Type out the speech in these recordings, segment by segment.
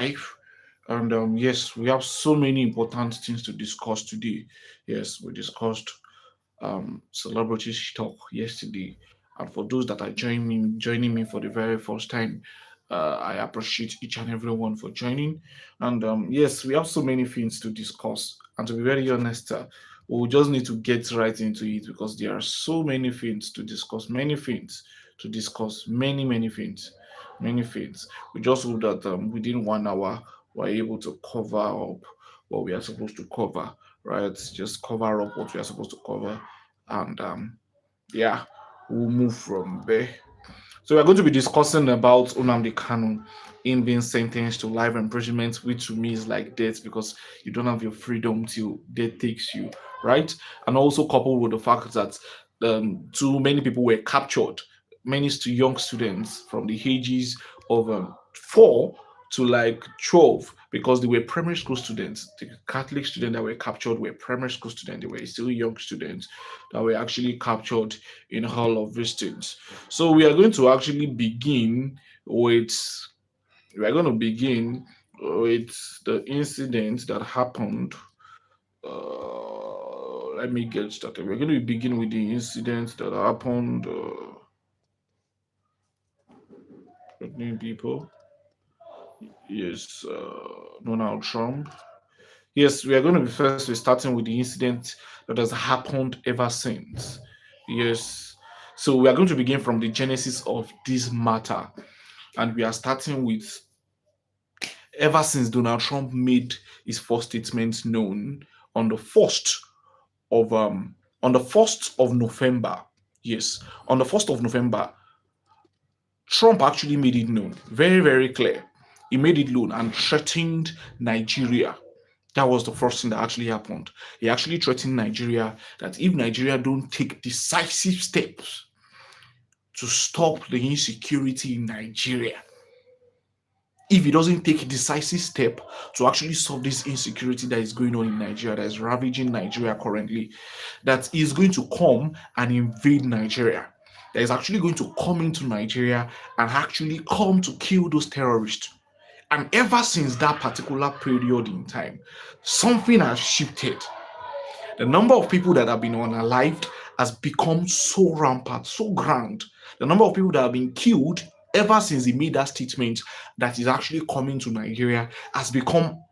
life. And yes, we have so many important things to discuss today. Yes, we discussed celebrity talk yesterday. And for those that are joining me for the very first time, I appreciate each and everyone for joining. And yes, we have so many things to discuss. And to be very honest, we just need to get right into it because there are so many things to discuss, many things, many things. We just hope that within 1 hour, we're able to cover up what we are supposed to cover, right? Just cover up what we are supposed to cover and yeah, we'll move from there. So we're going to be discussing about Nnamdi Kanu in being sentenced to life imprisonment, which to me is like death because you don't have your freedom till death takes you, right? And also coupled with the fact that too many people were captured, young students from the ages of 4 to like 12 because they were primary school students. The Catholic students that were captured were primary school students. They were still young students that were actually captured in all of these things. So with we are going to begin with the incident that happened. Let me get started. We're going to begin with the incident that happened. People. Yes, Donald Trump. Yes, we are going to be first. We're starting with the incident that has happened ever since. Yes. So we are going to begin from the genesis of this matter, and we are starting with ever since Donald Trump made his first statement known on the first of November. Yes, on the 1st of November, Trump actually made it known, very very clear. He made it known and threatened Nigeria. That was the first thing that actually happened. He actually threatened Nigeria that if Nigeria don't take decisive steps to stop the insecurity in Nigeria, if he doesn't take a decisive step to actually solve this insecurity that is going on in Nigeria, that is ravaging Nigeria currently, that is going to come and invade Nigeria, that is actually going to come into Nigeria and actually come to kill those terrorists. And ever since that particular period in time, something has shifted. The number of people that have been unalived has become so rampant, so grand. The number of people that have been killed ever since he made that statement that is actually coming to Nigeria has become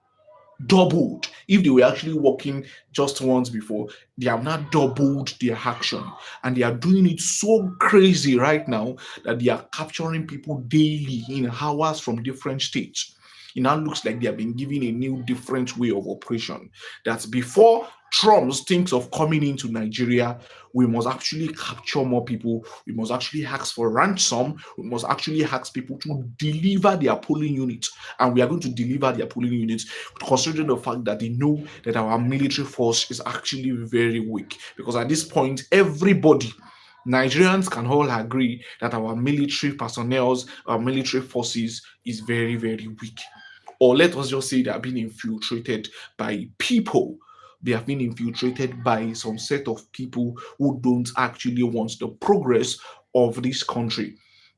doubled. If they were actually working just once before, they have now doubled their action. And they are doing it so crazy right now that they are capturing people daily in hours from different states. It now looks like they have been given a new, different way of operation. That before Trump thinks of coming into Nigeria, we must actually capture more people. We must actually ask for ransom. We must actually ask people to deliver their polling units. And we are going to deliver their polling units, considering the fact that they know that our military force is actually very weak. Because at this point, everybody, Nigerians can all agree that our military personnel, our military forces is very, very weak. Or let us just say they are being infiltrated by people. They have been infiltrated by some set of people who don't actually want the progress of this country.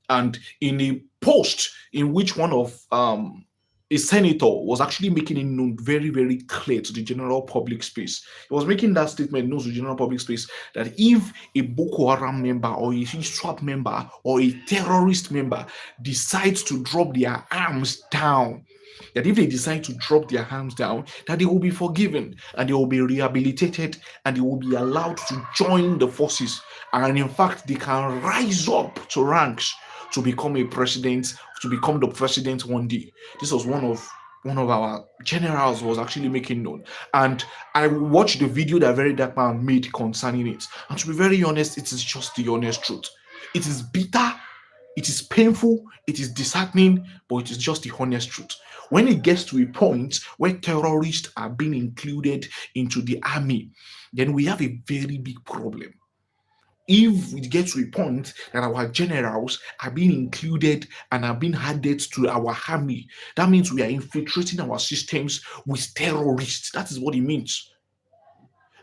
And in a post in which one of a senator was actually making it known very, very clear to the general public space. He was making that statement known to the general public space that if a Boko Haram member or a SWAT member or a terrorist member decides to drop their arms down, that if they decide to drop their arms down, that they will be forgiven and they will be rehabilitated and they will be allowed to join the forces. And in fact, they can rise up to ranks to become a president, to become the president one day. This was one of our generals was actually making known. And I watched the video that Very Dark Man made concerning it. And to be very honest, it is just the honest truth. It is bitter, it is painful, it is disheartening, but it is just the honest truth. When it gets to a point where terrorists are being included into the army, then we have a very big problem. If we get to a point that our generals are being included and are being added to our army, that means we are infiltrating our systems with terrorists. That is what it means.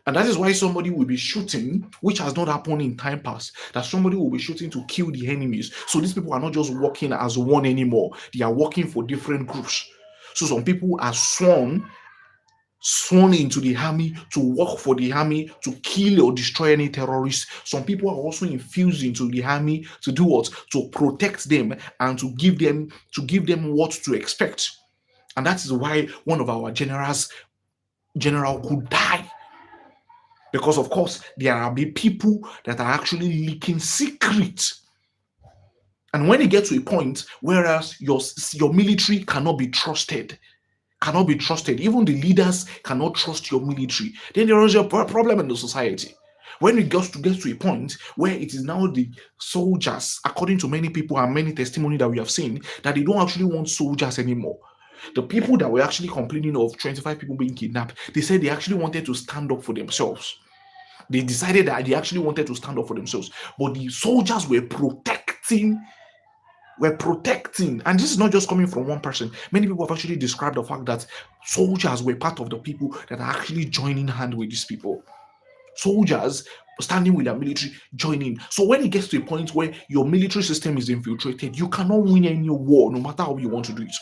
And that is why somebody will be shooting, which has not happened in time past, that somebody will be shooting to kill the enemies. So these people are not just working as one anymore, they are working for different groups. So some people are sworn into the army to work for the army to kill or destroy any terrorists. Some people are also infused into the army to do what? To protect them and to give them what to expect. And that is why one of our general could die. Because of course there are be people that are actually leaking secrets. And when it gets to a point whereas your military cannot be trusted. Even the leaders cannot trust your military. Then there is a problem in the society. When it gets to a point where it is now the soldiers, according to many people and many testimony that we have seen, that they don't actually want soldiers anymore. The people that were actually complaining of 25 people being kidnapped, they said they actually wanted to stand up for themselves. They decided that they actually wanted to stand up for themselves. But the soldiers were protecting. And this is not just coming from one person. Many people have actually described the fact that soldiers were part of the people that are actually joining hand with these people. Soldiers standing with their military joining. So when it gets to a point where your military system is infiltrated, you cannot win any war, no matter how you want to do it.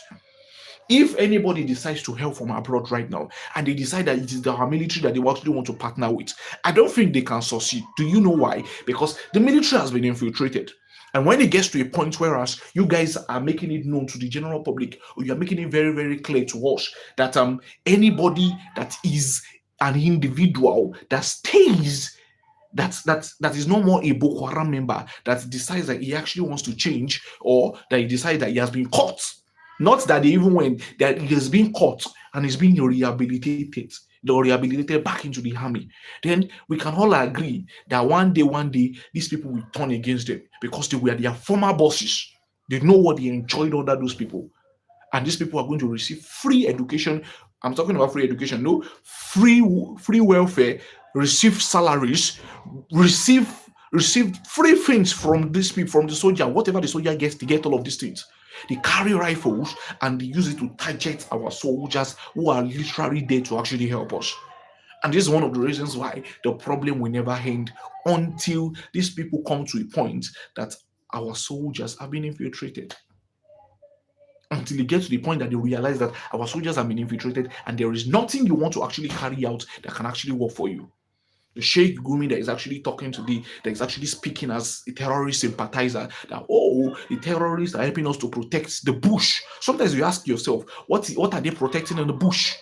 If anybody decides to help from abroad right now and they decide that it is our military that they actually want to partner with, I don't think they can succeed. Do you know why? Because the military has been infiltrated. And when it gets to a point whereas you guys are making it known to the general public, or you are making it very, very clear to us that anybody that is an individual that stays that is no more a Boko Haram member that decides that he actually wants to change, or that he decides that he has been caught. Not that they even went, that he has been caught and is being rehabilitated, or rehabilitated back into the army. Then we can all agree that one day, these people will turn against them because they were their former bosses. They know what they enjoyed under those people. And these people are going to receive free education. I'm talking about free education, no, free welfare, receive salaries, receive receive free things from these people, from the soldier. Whatever the soldier gets, they get all of these things. They carry rifles and they use it to target our soldiers who are literally there to actually help us. And this is one of the reasons why the problem will never end until these people come to a point that our soldiers have been infiltrated. Until they get to the point that they realize that our soldiers have been infiltrated and there is nothing you want to actually carry out that can actually work for you. The Sheikh Gumi that is actually talking to that is actually speaking as a terrorist sympathizer, that the terrorists are helping us to protect the bush. Sometimes you ask yourself, what are they protecting in the bush?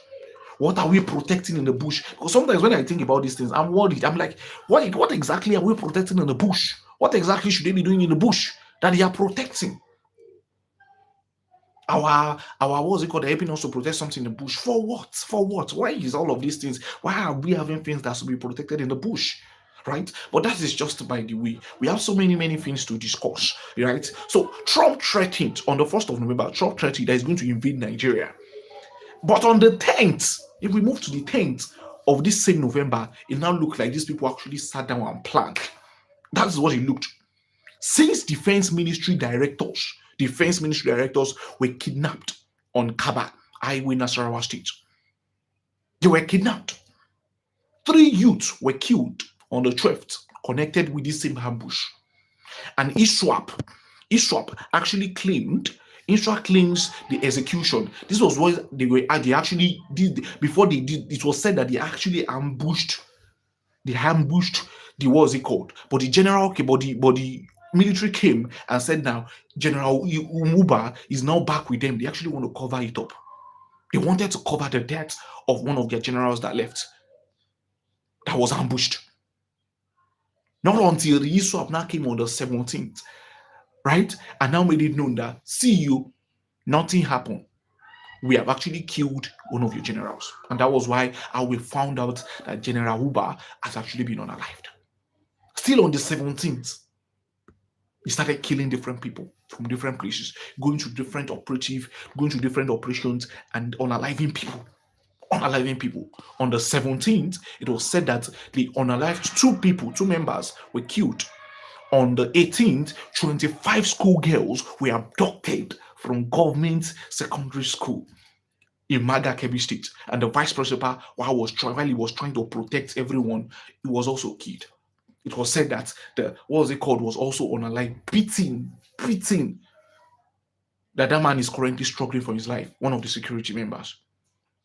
What are we protecting in the bush? Because sometimes when I think about these things, I'm worried. I'm like, what exactly are we protecting in the bush? What exactly should they be doing in the bush that they are protecting? Our what's it called, helping us to protect something in the bush? For what? For what? Why is all of these things? Why are we having things that should be protected in the bush? Right? But that is just by the way. We have so many things to discuss, right? So Trump threatened on the 1st of November, Trump threatened that he's going to invade Nigeria. But on the 10th, if we move to the 10th of this same November, it now looked like these people actually sat down and planned. That's what it looked. Since defense ministry directors were kidnapped on Kaba Highway, Nasarawa State. They were kidnapped. 3 youths were killed on the 12th, connected with this same ambush. And ISWAP actually claimed. ISWAP claims the execution. This was what they actually did before they did. It was said that they actually ambushed. They ambushed the what's it called? But the military came and said now General Umuba is now back with them. They actually want to cover it up. They wanted to cover the death of one of their generals that left. That was ambushed. Not until the ISWAP now came on the 17th, right? And now made it known that, see you, nothing happened. We have actually killed one of your generals. And that was why we found out that General Uba has actually been unalived. Still on the 17th, he started killing different people from different places, going to different operations and unaliving people. Unaliving people. On the 17th, it was said that the unalived two members were killed. On the 18th, 25 schoolgirls were abducted from government secondary school in Maga Kebbi State. And the vice principal, while he was trying to protect everyone, he was also killed. It was said that was also unalived, beaten. that man is currently struggling for his life, one of the security members.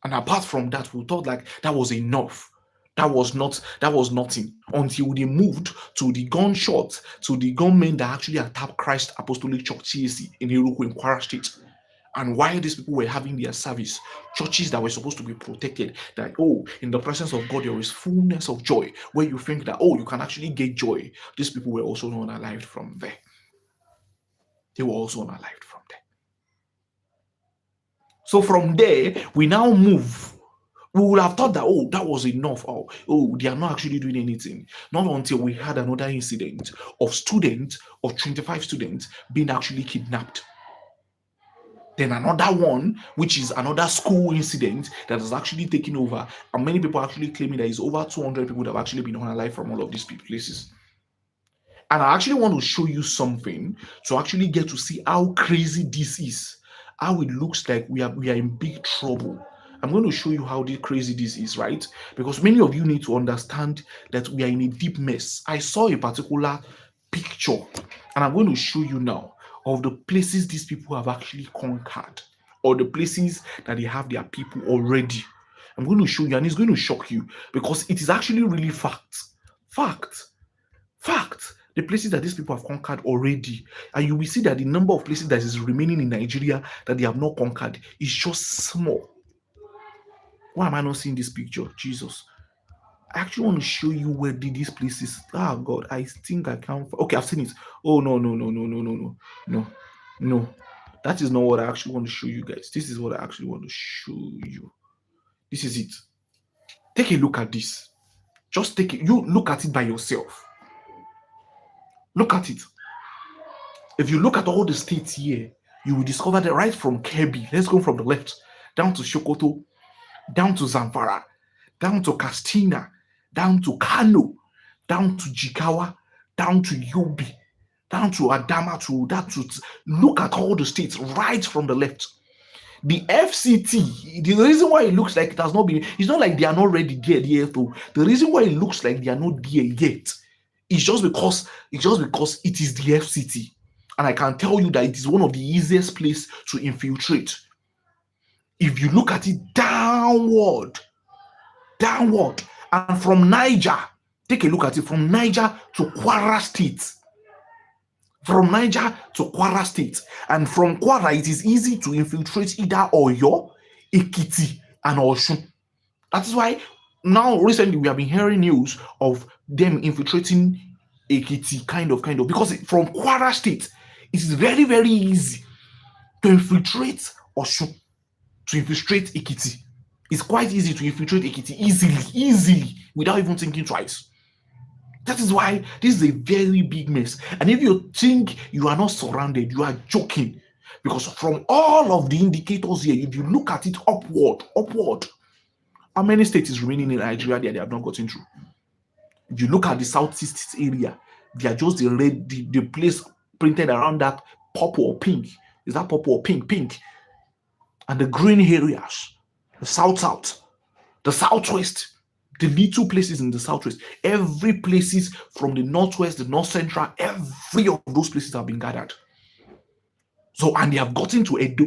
And apart from that, we thought like that was enough. That was nothing until they moved to the gunshot, to the gunmen that actually attacked Christ Apostolic Church CAC in Iruku in Kwara State. And while these people were having their service, churches that were supposed to be protected, that in the presence of God there is fullness of joy, where you think that you can actually get joy. These people were also not unalived from there. They were also unalived from there. So from there, we now move. We would have thought that that was enough. They are not actually doing anything. Not until we had another incident of 25 students being actually kidnapped. Then another one, which is another school incident that has actually taken over, and many people are actually claiming that it's over 200 people that have actually been unalive from all of these places. And I actually want to show you something to actually get to see how crazy this is, how it looks like we are in big trouble. I'm going to show you how crazy this is, right? Because many of you need to understand that we are in a deep mess. I saw a particular picture, and I'm going to show you now of the places these people have actually conquered, or the places that they have their people already. I'm going to show you, and it's going to shock you because it is actually really fact. The places that these people have conquered already, and you will see that the number of places that is remaining in Nigeria that they have not conquered is just small. Why am I not seeing this picture? Jesus. I actually want to show you where these places. Oh God, I think I can't. Okay, I've seen it. Oh no. That is not what I actually want to show you guys. This is what I actually want to show you. This is it. Take a look at this. Just take it. You look at it by yourself. Look at it. If you look at all the states here, you will discover that right from Kebbi, let's go from the left, down to Sokoto, down to Zamfara, down to Katsina, down to KANU, down to Jigawa, down to Yobe, down to Adama, to that. Look at all the states right from the left. The FCT, the reason why it looks like it has not been, it's not like they are not ready there yet. The reason why it looks like they are not there yet is just because it is the FCT. And I can tell you that it is one of the easiest places to infiltrate. If you look at it downward, and from Niger, take a look at it, from Niger to Kwara State. From Niger to Kwara State. And from Kwara, it is easy to infiltrate either Oyo, Ekiti, and Osun. That is why now recently we have been hearing news of them infiltrating Ekiti, kind of, because from Kwara State, it is very, very easy to infiltrate Osun, to infiltrate Ekiti. It's quite easy to infiltrate Ekiti easily, without even thinking twice. That is why this is a very big mess. And if you think you are not surrounded, you are joking. Because from all of the indicators here, if you look at it upward, how many states is remaining in Nigeria that they have not gotten through? If you look at the southeast area, they are just the red, the place printed around that purple or pink. Is that purple or pink? Pink. And the green areas, the south, the southwest, the little places in the southwest, every places from the northwest, the north central, every of those places have been gathered. So, and they have gotten to Edo,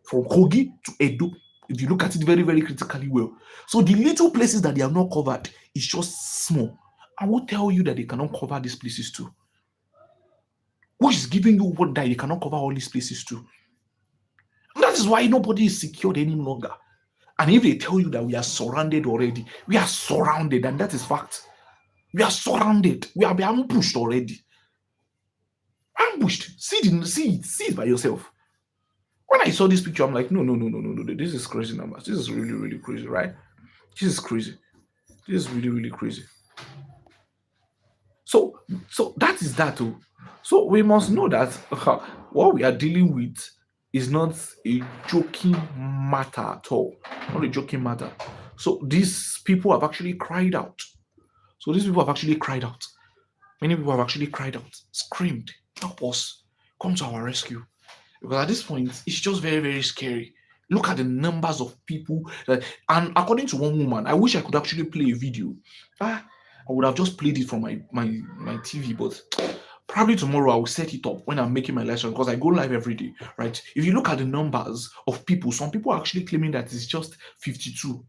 from Kogi to Edo. If you look at it very, very critically well. So the little places that they have not covered is just small. I will tell you that they cannot cover these places too. Which is giving you what that they cannot cover all these places too. And that is why nobody is secured any longer. And if they tell you that we are surrounded already, we are surrounded, and that is fact. We are surrounded. We are being ambushed already. Ambushed. See it by yourself. When I saw this picture, I'm like, no. This is crazy numbers. This is really, really crazy, right? This is crazy. This is really, really crazy. So that is that too. So we must know that what we are dealing with is not a joking matter at all. Not a joking matter. So these people have actually cried out. Many people have actually cried out, screamed, help us, come to our rescue. Because at this point, it's just very, very scary. Look at the numbers of people and according to one woman, I wish I could actually play a video. I would have just played it from my TV, but Probably tomorrow I will set it up when I'm making my lesson because I go live every day, right? If you look at the numbers of people, some people are actually claiming that it's just 52.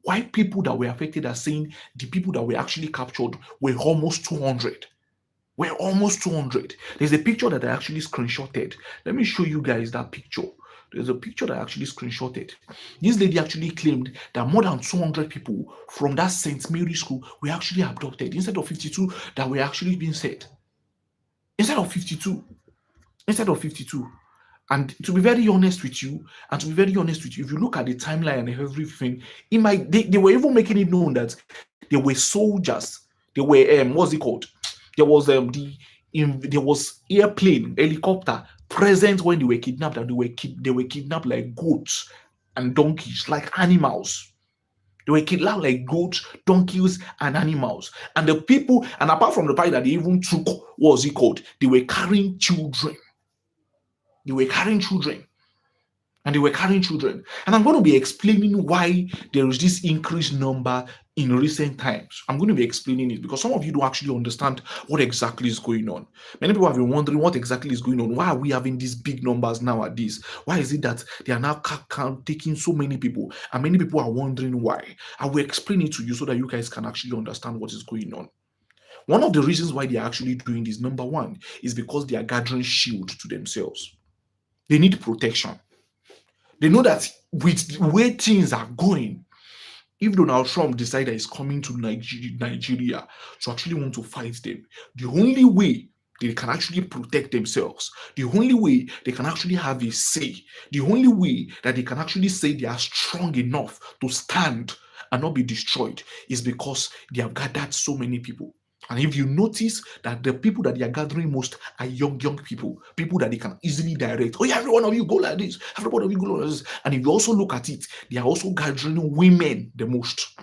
Why people that were affected are saying the people that were actually captured were almost 200. We're almost 200. There's a picture that I actually screenshotted. Let me show you guys that picture. There's a picture that I actually screenshotted. This lady actually claimed that more than 200 people from that St. Mary's school were actually abducted instead of 52 that were actually being said. Instead of 52. Instead of 52. And to be very honest with you, if you look at the timeline and everything, they were even making it known that there were soldiers, there were what's it called? There was there was airplane, helicopter present when they were kidnapped, and they were kidnapped like goats and donkeys, like animals. They were kidnapped like goats, donkeys, and animals. And the people, and apart from the fact that they even took, what's it called? They were carrying children. They were carrying children. And they were carrying children. And I'm going to be explaining why there is this increased number in recent times. I'm going to be explaining it because some of you don't actually understand what exactly is going on. Many people have been wondering what exactly is going on. Why are we having these big numbers nowadays? Why is it that they are now taking so many people? And many people are wondering why. I will explain it to you so that you guys can actually understand what is going on. One of the reasons why they are actually doing this, number one, is because they are gathering shield to themselves. They need protection. They know that with the way things are going, if Donald Trump decides that he's coming to Nigeria to actually want to fight them, the only way they can actually protect themselves, the only way they can actually have a say, the only way that they can actually say they are strong enough to stand and not be destroyed is because they have gathered so many people. And if you notice that the people that they are gathering most are young people, people that they can easily direct. Oh yeah, every one of you go like this, every one of you go like this. And if you also look at it, they are also gathering women the most.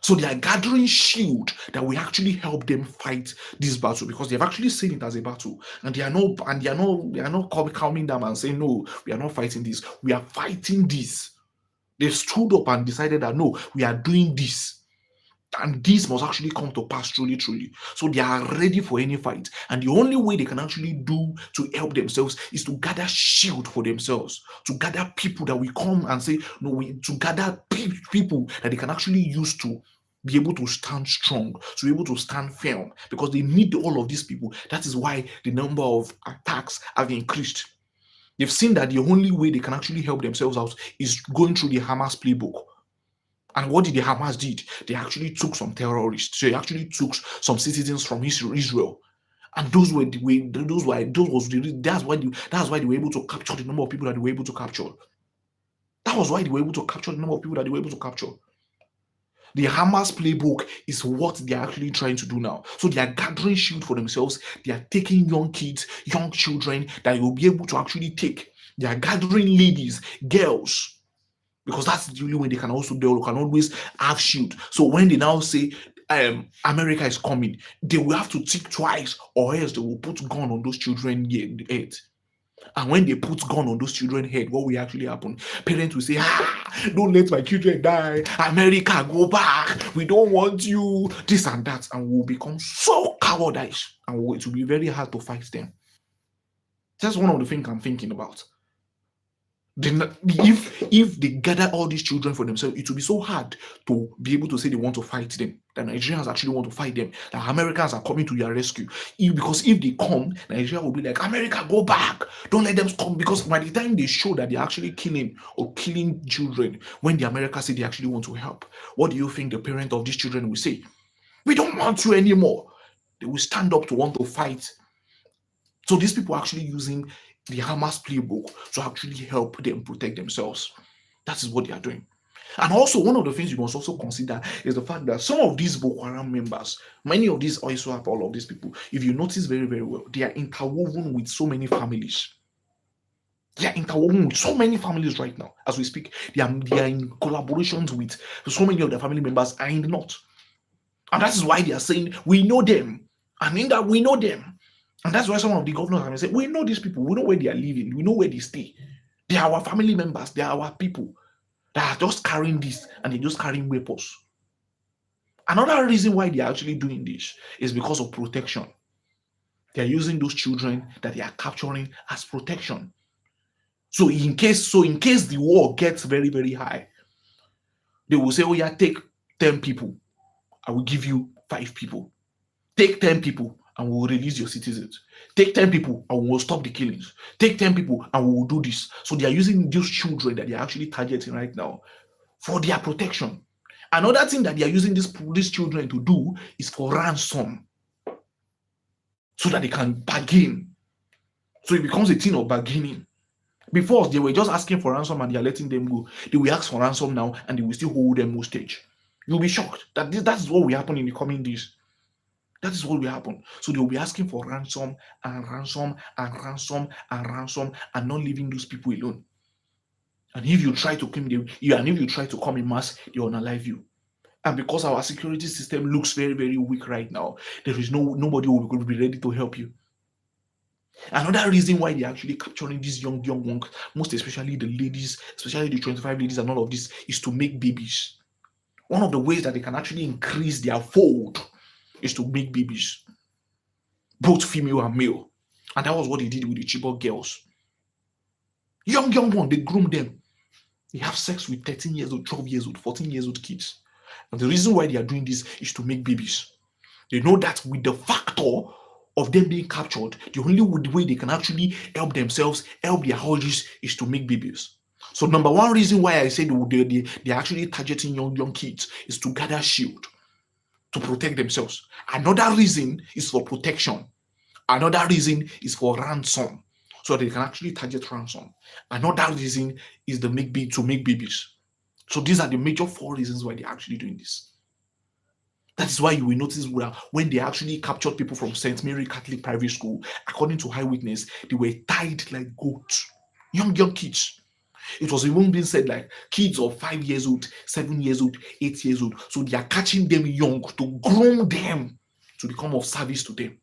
So they are gathering shield that will actually help them fight this battle because they've actually seen it as a battle, and they are not calming down and saying no, we are not fighting this. We are fighting this. They stood up and decided that no, we are doing this. And this must actually come to pass truly. So they are ready for any fight. And the only way they can actually do to help themselves is to gather shield for themselves, to gather people that will come and say, no, to gather people that they can actually use to be able to stand strong, to be able to stand firm, because they need all of these people. That is why the number of attacks have increased. They've seen that the only way they can actually help themselves out is going through the Hamas playbook. And what did the Hamas did? They actually took some terrorists. They actually took some citizens from Israel, and those were the way. That's why they were able to capture the number of people that they were able to capture. That was why they were able to capture the number of people that they were able to capture. The Hamas playbook is what they are actually trying to do now. So they are gathering shield for themselves. They are taking young kids, young children that they will be able to actually take. They are gathering ladies, girls, because that's the only way they can always have shield. So when they now say America is coming, they will have to think twice, or else they will put gun on those children's head. And when they put gun on those children's head, what will actually happen? Parents will say, don't let my children die. America, go back. We don't want you. This and that. And we'll become so cowardice. And it will be very hard to fight them. That's one of the things I'm thinking about. If they gather all these children for themselves, it will be so hard to be able to say they want to fight them, that Nigerians actually want to fight them, that Americans are coming to their rescue. Because if they come, Nigeria will be like, America, go back, don't let them come. Because by the time they show that they're actually killing children, when the Americans say they actually want to help, what do you think the parent of these children will say? We don't want you anymore. They will stand up to want to fight. So these people are actually using the Hamas playbook to actually help them protect themselves. That is what they are doing. And also, one of the things you must also consider is the fact that some of these Boko Haram members, many of these also have all of these people, if you notice very, very well, they are interwoven with so many families. They are interwoven with so many families right now. As we speak, they are in collaborations with so many of their family members are in the north. And that is why they are saying, we know them. And in that, we know them. And that's why some of the governors have said, we know these people, we know where they are living, we know where they stay. They are our family members, they are our people that are just carrying this, and they're just carrying weapons. Another reason why they're actually doing this is because of protection. They are using those children that they are capturing as protection. So in case the war gets very, very high, they will say, oh yeah, take 10 people. I will give you 5 people. Take 10 people and we will release your citizens. Take 10 people and we will stop the killings. Take 10 people and we will do this. So they are using those children that they are actually targeting right now for their protection. Another thing that they are using these children to do is for ransom, so that they can bargain. So it becomes a thing of bargaining. Before, they were just asking for ransom and they are letting them go. They will ask for ransom now and they will still hold them hostage. You'll be shocked that that is what will happen in the coming days. That is what will happen. So they will be asking for ransom and ransom and ransom and ransom and not leaving those people alone. And if you try to come them, and if you try to come in mass, they will unalive you. And because our security system looks very, very weak right now, there is nobody who will be ready to help you. Another reason why they're actually capturing these young ones, most especially the ladies, especially the 25 ladies and all of this, is to make babies. One of the ways that they can actually increase their fold is to make babies, both female and male. And that was what they did with the Chibok girls. Young ones, they groom them. They have sex with 13 years old, 12 years old, 14 years old kids. And the reason why they are doing this is to make babies. They know that with the factor of them being captured, the only way they can actually help themselves, help their urges, is to make babies. So number one reason why I said they're actually targeting young kids is to gather shield, to protect themselves. Another reason is for protection. Another reason is for ransom, so they can actually target ransom. Another reason is to make babies. So these are the major 4 reasons why they're actually doing this. That is why you will notice when they actually captured people from St. Mary Catholic Private School, according to eyewitness, they were tied like goats. Young kids. It was even being said like kids of 5 years old, 7 years old, 8 years old. So they are catching them young to groom them to become of service to them.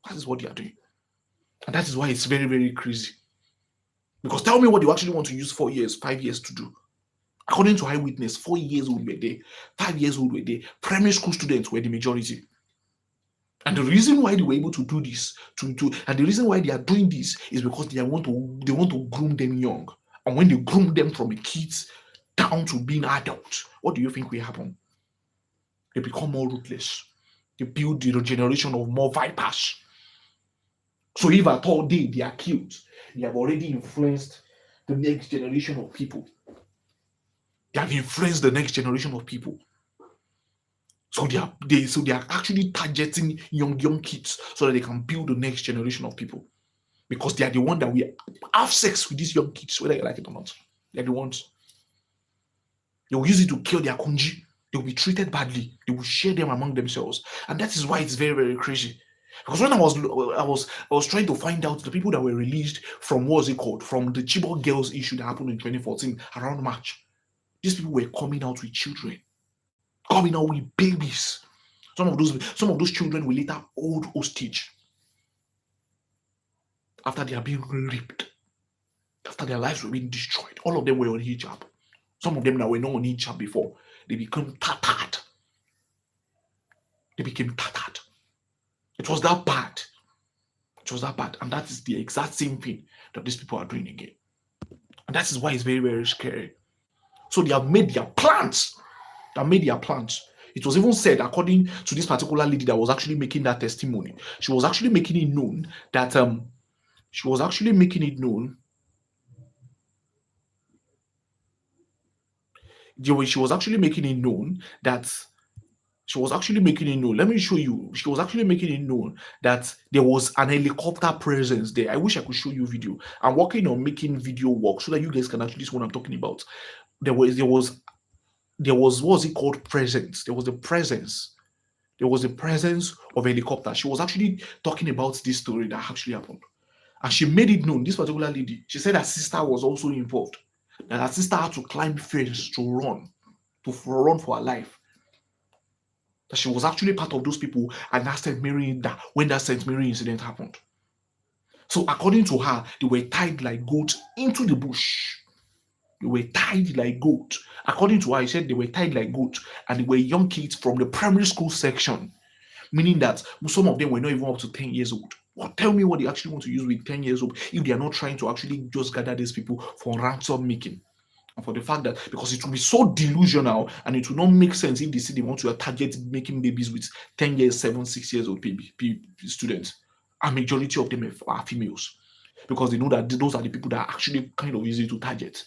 That is what they are doing. And that is why it's very, very crazy. Because tell me what you actually want to use 4 years, 5 years to do. According to eyewitness, 4 years old were there, 5 years old were there. Primary school students were the majority. And the reason why they were able to do this, and the reason why they are doing this is because they want to groom them young. And when they groom them from a kids down to being adults, what do you think will happen? They become more ruthless. They build the generation of more vipers. So if at all they are killed, they have already influenced the next generation of people. They have influenced the next generation of people. So they are actually targeting young kids so that they can build the next generation of people. Because they are the one that will have sex with these young kids, whether you like it or not. They are the ones. They will use it to kill their kunji. They will be treated badly. They will share them among themselves. And that is why it's very, very crazy. Because when I was trying to find out the people that were released from from the Chibok girls issue that happened in 2014 around March, these people were coming out with children, coming out with babies. Some of those children were later old hostage after they are being raped, after their lives were being destroyed. All of them were on hijab. Some of them that were not on hijab before, they became tattered. They became tattered. It was that bad. It was that bad. And that is the exact same thing that these people are doing again. And that is why it's very, very scary. So they have made their plans. It was even said, according to this particular lady that was actually making that testimony, she was actually making it known that she was actually making it known that let me show you. She was actually making it known that there was an helicopter presence there. I wish I could show you video. I'm working on making video work so that you guys can actually see what I'm talking about. There was what's it called, presence. There was the presence of a helicopter. She was actually talking about this story that actually happened. And she made it known, this particular lady, she said her sister was also involved. That her sister had to climb fence to run for her life. That she was actually part of those people and that St. Mary, when that St. Mary incident happened. So according to her, they were tied like goats into the bush. They were tied like goats. According to her, I said they were tied like goats and they were young kids from the primary school section, meaning that some of them were not even up to 10 years old. Well, tell me what they actually want to use with 10 years old if they are not trying to actually just gather these people for ransom making. And for the fact that because it will be so delusional and it will not make sense if they see they want to target making babies with 10 years, 7, 6 years old students. A majority of them are females because they know that those are the people that are actually kind of easy to target.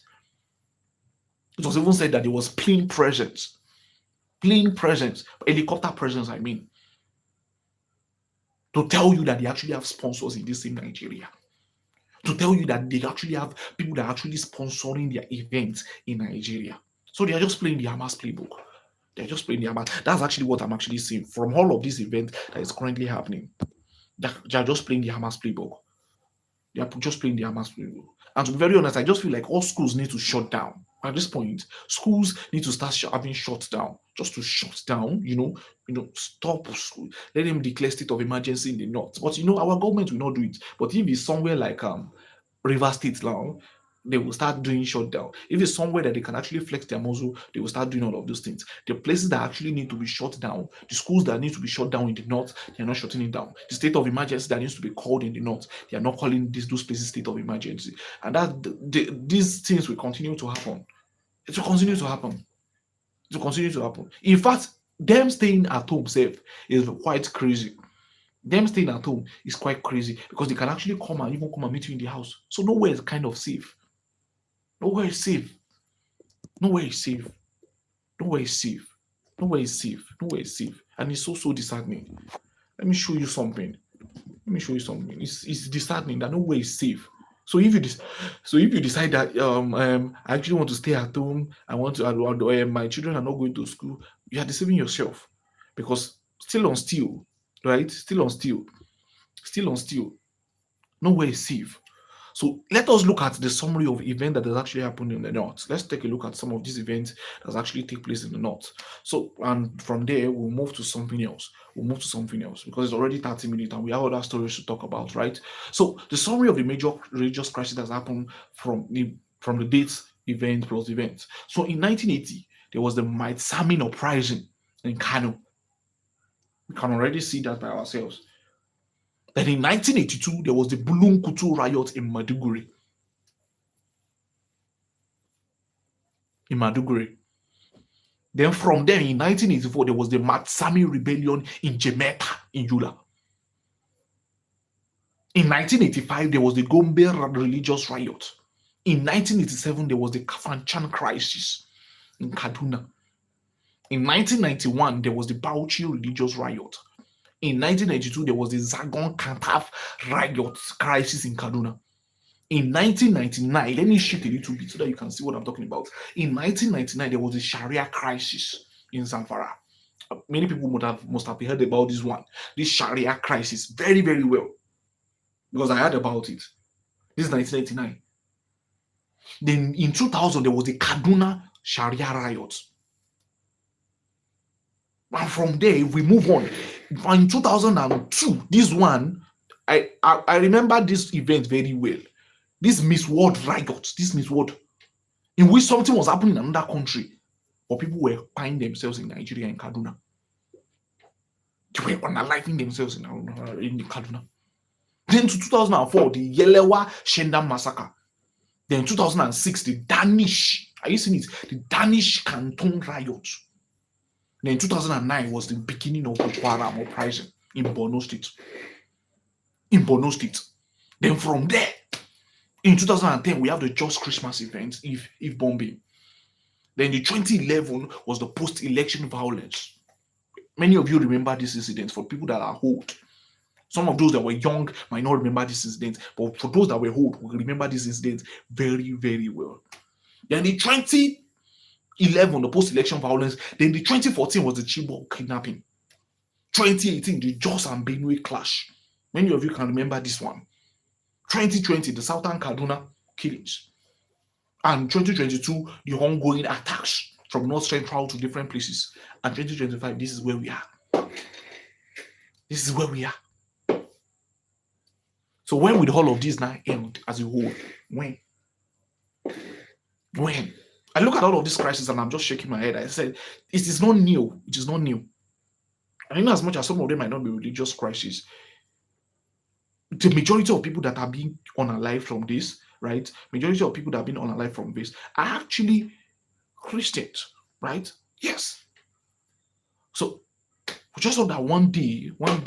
It was even said that there was plane presence, helicopter presence, I mean, to tell you that they actually have sponsors in this same Nigeria. To tell you that they actually have people that are actually sponsoring their events in Nigeria. So they are just playing the Hamas playbook. They're just playing the Hamas. That's actually what I'm actually seeing from all of this event that is currently happening. They are just playing the Hamas playbook. They are just playing the Hamas playbook. And to be very honest, I just feel like all schools need to shut down. At this point, schools need to start having shut down, just to shut down, stop school, let them declare state of emergency in the north. But our government will not do it. But if it's somewhere like River State now, they will start doing shutdown. If it's somewhere that they can actually flex their muscle, they will start doing all of those things. The places that actually need to be shut down, the schools that need to be shut down in the north, they are not shutting it down. The state of emergency that needs to be called in the north, they are not calling those places state of emergency. And these things will continue to happen. It will continue to happen. It will continue to happen. In fact, them staying at home safe is quite crazy. Them staying at home is quite crazy because they can actually come and meet you in the house. So nowhere is kind of safe. Nowhere is safe. Nowhere is safe. Nowhere is safe. Nowhere is safe. Nowhere is safe. And it's so disheartening. Let me show you something. It's disheartening that nowhere is safe. So if you decide that I actually want to stay at home, I want to my children are not going to school, you are deceiving yourself. Because still on steel, right? Still on steel. Nowhere is safe. So let us look at the summary of events that has actually happened in the north. Let's take a look at some of these events that actually take place in the north. So, and from there, we'll move to something else. Because it's already 30 minutes and we have other stories to talk about, right? So the summary of the major religious crisis has happened from the dates, event plus events. So in 1980, there was the Might Samin uprising in KANU. We can already see that by ourselves. Then in 1982, there was the Bulun Kutu riot in Maiduguri. Then from there, in 1984, there was the Matsami rebellion in Jamaica, in Yola. In 1985, there was the Gombe religious riot. In 1987, there was the Kafanchan crisis in Kaduna. In 1991, there was the Bauchi religious riot. In 1992, there was the Zagon Kantaf riot crisis in Kaduna. In 1999, let me shift a little bit so that you can see what I'm talking about. In 1999, there was the Sharia crisis in Zamfara. Many people must have heard about this one. This Sharia crisis very, very well. Because I heard about it. This is 1999. Then in 2000, there was the Kaduna Sharia riot. And from there, if we move on, in 2002, this one, I remember this event very well. This Miss World riot, in which something was happening in another country, but people were finding themselves in Nigeria and Kaduna. They were unaliving themselves in Kaduna. Then to 2004, the Yelewa Shenda massacre. Then 2006, the Danish, are you seeing it? The Danish Canton riot. Then 2009 was the beginning of Boko Haram uprising in Borno State. Then from there, in 2010, we have the Just Christmas event, if bombing. Then the 2011 was the post-election violence. Many of you remember this incident. For people that are old, some of those that were young might not remember this incident, but for those that were old, will remember this incident very, very well. Then the 2011, the post-election violence. Then the 2014 was the Chibok kidnapping. 2018, the Jos and Benue clash. Many of you can remember this one. 2020, the Southern Kaduna killings. And 2022, the ongoing attacks from North Central to different places. And 2025, this is where we are. So when will all of this now end as a whole? When? I look at all of this crisis and I'm just shaking my head. I said, it is not new. And in as much as some of them might not be religious crises, the majority of people that are being unalived from this, right? Majority of people that have been unalived from this are actually Christians, right? Yes. So we just hope that one day, all of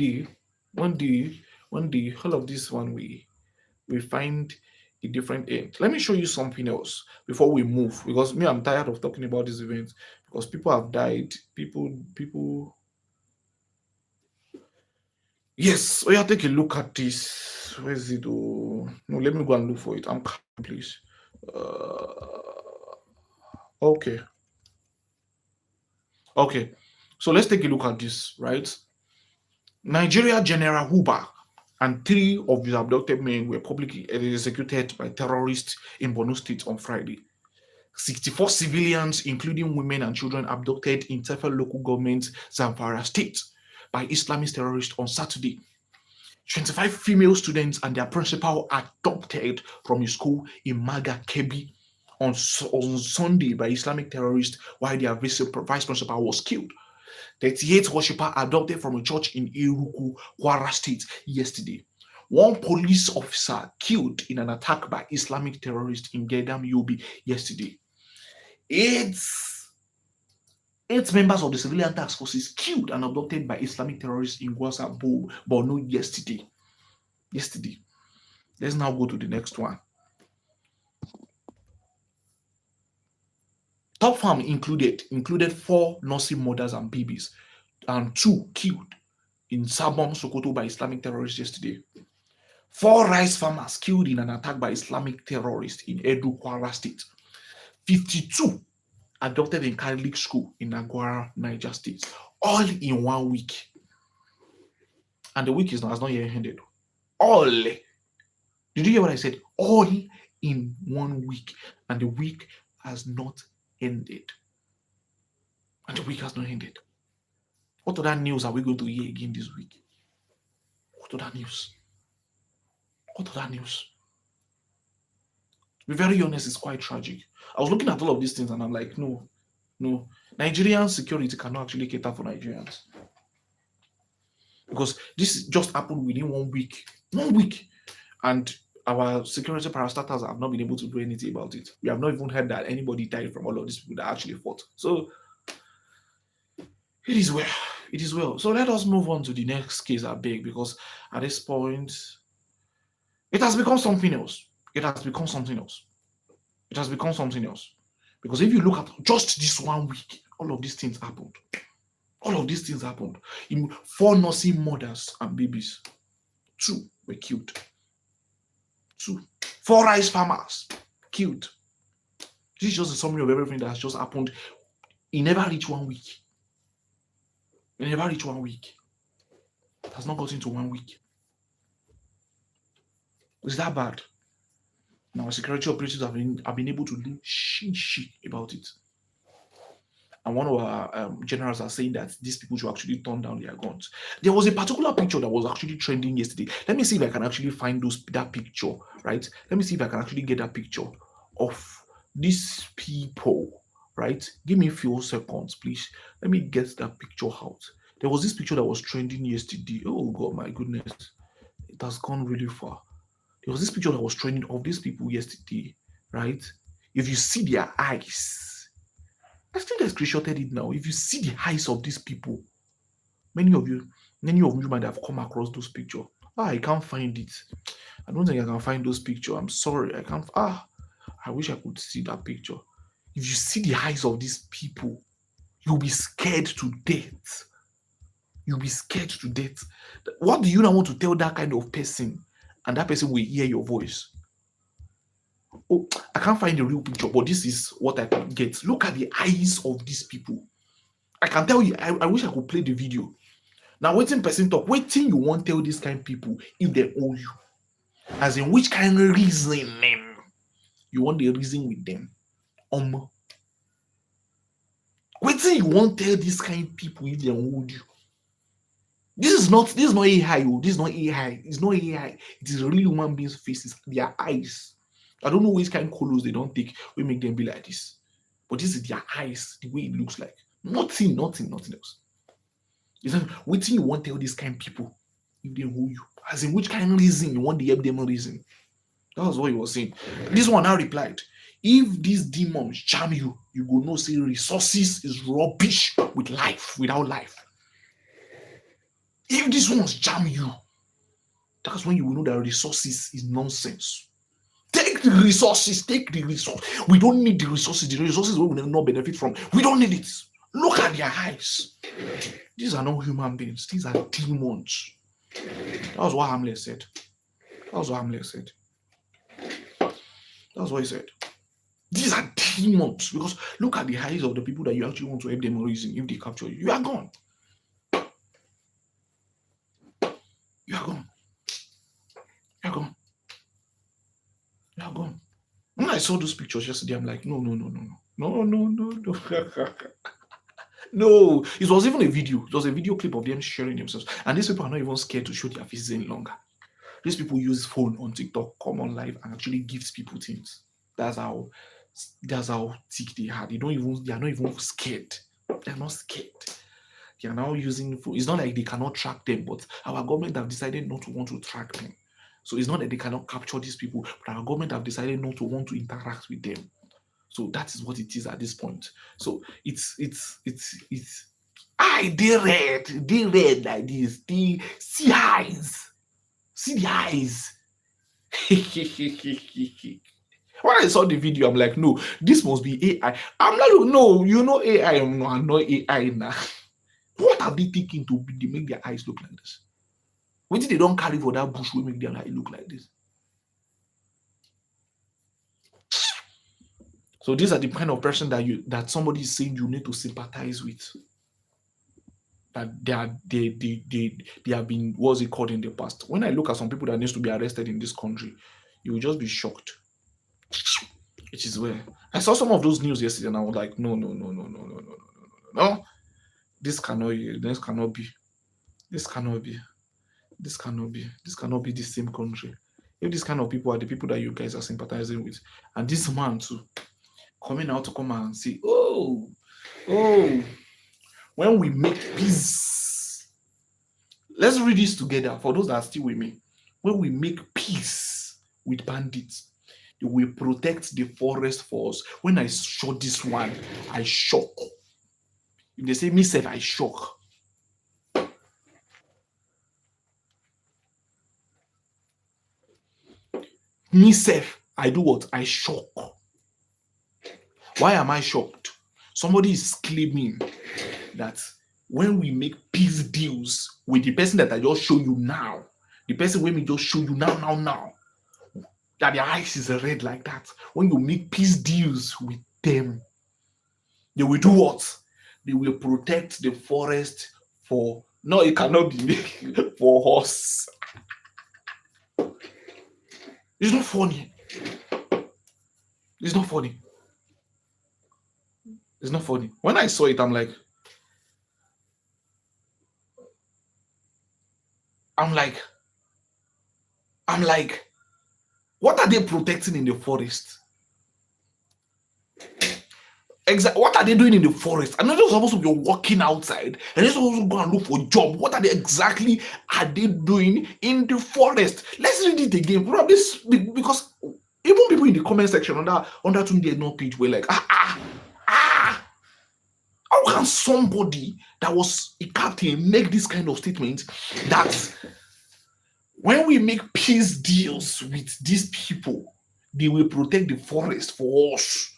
this one we find a different end. Let me show you something else before we move, because me, I'm tired of talking about this event because people have died. People. Yes, oh yeah, take a look at this. Where is it? Oh, no, let me go and look for it. I'm coming, please. Okay, okay. So let's take a look at this, right? Nigeria General Huba and three of his abducted men were publicly executed by terrorists in Borno State on Friday. 64 civilians, including women and children, abducted in Tefel local government, Zamfara State, by Islamist terrorists on Saturday. 25 female students and their principal abducted from a school in Maga Kebi on Sunday by Islamic terrorists, while their vice principal was killed. 38 worshippers abducted from a church in Eruku, Kwara State yesterday. One police officer killed in an attack by Islamic terrorists in Gedam Yobe yesterday. Eight, eight members of the civilian task forces killed and abducted by Islamic terrorists in Gwasa Borno yesterday. Let's now go to the next one. Top farm included 4 nursing mothers and babies, and 2 killed in Sabon, Sokoto by Islamic terrorists yesterday. 4 rice farmers killed in an attack by Islamic terrorists in Edo, Kwara State. 52 adopted in Catholic school in Agwara, Niger State, all in 1 week. And the week has not yet ended. All. Did you hear what I said? All in 1 week. And the week has not ended. And the week has not ended. What other news are we going to hear again this week? What other news? What other news? To be very honest, it's quite tragic. I was looking at all of these things and I'm like, no. Nigerian security cannot actually cater for Nigerians. Because this just happened within 1 week. 1 week. And our security parastatals have not been able to do anything about it. We have not even heard that anybody died from all of these people that actually fought. So it is well. It is well. So let us move on to the next case, I beg, because at this point, it has become something else. It has become something else. It has become something else. Because if you look at just this 1 week, all of these things happened. All of these things happened. 4 nursing mothers and babies. 2 were killed. 2. 4 rice farmers killed. This is just a summary of everything that has just happened. It never reached 1 week. It never reached 1 week. It has not gotten to 1 week. Is that bad? Now, security operatives have been able to do shit about it. And one of our generals are saying that these people should actually turn down their guns. There was a particular picture that was actually trending yesterday. Let me see if I can actually find that picture, right? Let me see if I can actually get that picture of these people, right? Give me a few seconds, please. Let me get that picture out. There was this picture that was trending yesterday. Oh, God, my goodness. It has gone really far. There was this picture that was trending of these people yesterday, right? If you see their eyes, I think I screenshotted it now. If you see the eyes of these people, many of you might have come across those pictures. I can't find it. I don't think I can find those pictures. I'm sorry. I can't. I wish I could see that picture. If you see the eyes of these people, you'll be scared to death. You'll be scared to death. What do you now want to tell that kind of person? And that person will hear your voice. Oh, I can't find the real picture, but this is what I can get. Look at the eyes of these people. I can tell you, I wish I could play the video. Now, waiting person talk, waiting you want to tell these kind of people if they owe you. As in, which kind of reasoning you want the reason with them? Waiting you want to tell these kind of people if they owe you. This is not AI. This is not AI. It's not AI. It is real human beings' faces, their eyes. I don't know which kind of colors they don't take. We make them be like this. But this is their eyes, the way it looks like. Nothing else. It's not waiting you want to tell these kind of people if they hold you. As in, which kind of reason you want to help them reason? That was what he was saying. This one now replied, if these demons charm you, you go know say resources is rubbish with life, without life. If these ones jam you, that's when you will know that resources is nonsense. Take the resources, take the resource. We don't need the resources. The resources we will not benefit from. We don't need it. Look at their eyes. These are not human beings. These are demons. That was what Hamlet said. That was what Hamlet said. That's what he said. These are demons. Because look at the eyes of the people that you actually want to help them reason. If they capture you, you are gone. You are gone. You are gone. You are gone. When I saw those pictures yesterday, I'm like, no. No, it was even a video. It was a video clip of them sharing themselves. And these people are not even scared to show their faces any longer. These people use phone on TikTok, come on live, and actually gives people things. That's how thick they are. They are not even scared. They're not scared. They are now using phone. It's not like they cannot track them, but our government have decided not to want to track them. So it's not that they cannot capture these people, but our government have decided not to want to interact with them. So that is what it is at this point. So it's they red like this. They see eyes. See the eyes. When I saw the video, I'm like, no, this must be AI. I'm not, no, you know AI, I'm not AI now. What are they thinking to make their eyes look like this? What did they don't carry for that bush will make their eye look like this? So these are the kind of person that somebody is saying you need to sympathize with. That they have been, what's it called in the past? When I look at some people that needs to be arrested in this country, you will just be shocked. Which is where I saw some of those news yesterday, and I was like, no. This cannot be. This cannot be the same country. If this kind of people are the people that you guys are sympathizing with, and this man too, coming out to come and say, oh, when we make peace, let's read this together for those that are still with me. When we make peace with bandits, they will protect the forest for us. When I saw this one, I shock. If they say me self, I shock. Me self, I do what? I shock. Why am I shocked? Somebody is claiming that when we make peace deals with the person that I just show you now, the person when we just show you now, that their eyes is red like that. When you make peace deals with them, they will do what? They will protect the forest for. No, it cannot be for us. It's not funny. It's not funny. It's not funny. When I saw it, I'm like, what are they protecting in the forest? What are they doing in the forest? I'm not just supposed to be walking outside and they're supposed to go and look for a job. What are they doing in the forest? Let's read it again. Probably because even people in the comment section under Tunde No page were like, how can somebody that was a captain make this kind of statement that when we make peace deals with these people, they will protect the forest for us?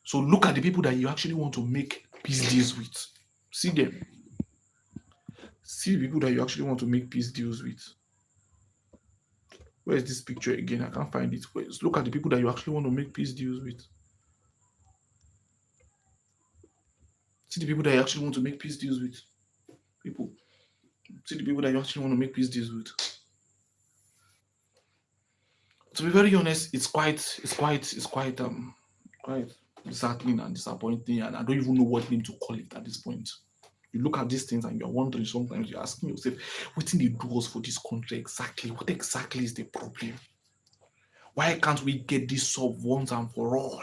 So look at the people that you actually want to make peace deals with. See them. See the people that you actually want to make peace deals with. Where is this picture again? I can't find it. Look at the people that you actually want to make peace deals with. See the people that you actually want to make peace deals with. People. See the people that you actually want to make peace deals with. To be very honest, it's quite disheartening and disappointing, and I don't even know what name to call it at this point. You look at these things and you're wondering, sometimes you're asking yourself, what in the doors for this country exactly? What exactly is the problem? Why can't we get this solved once and for all?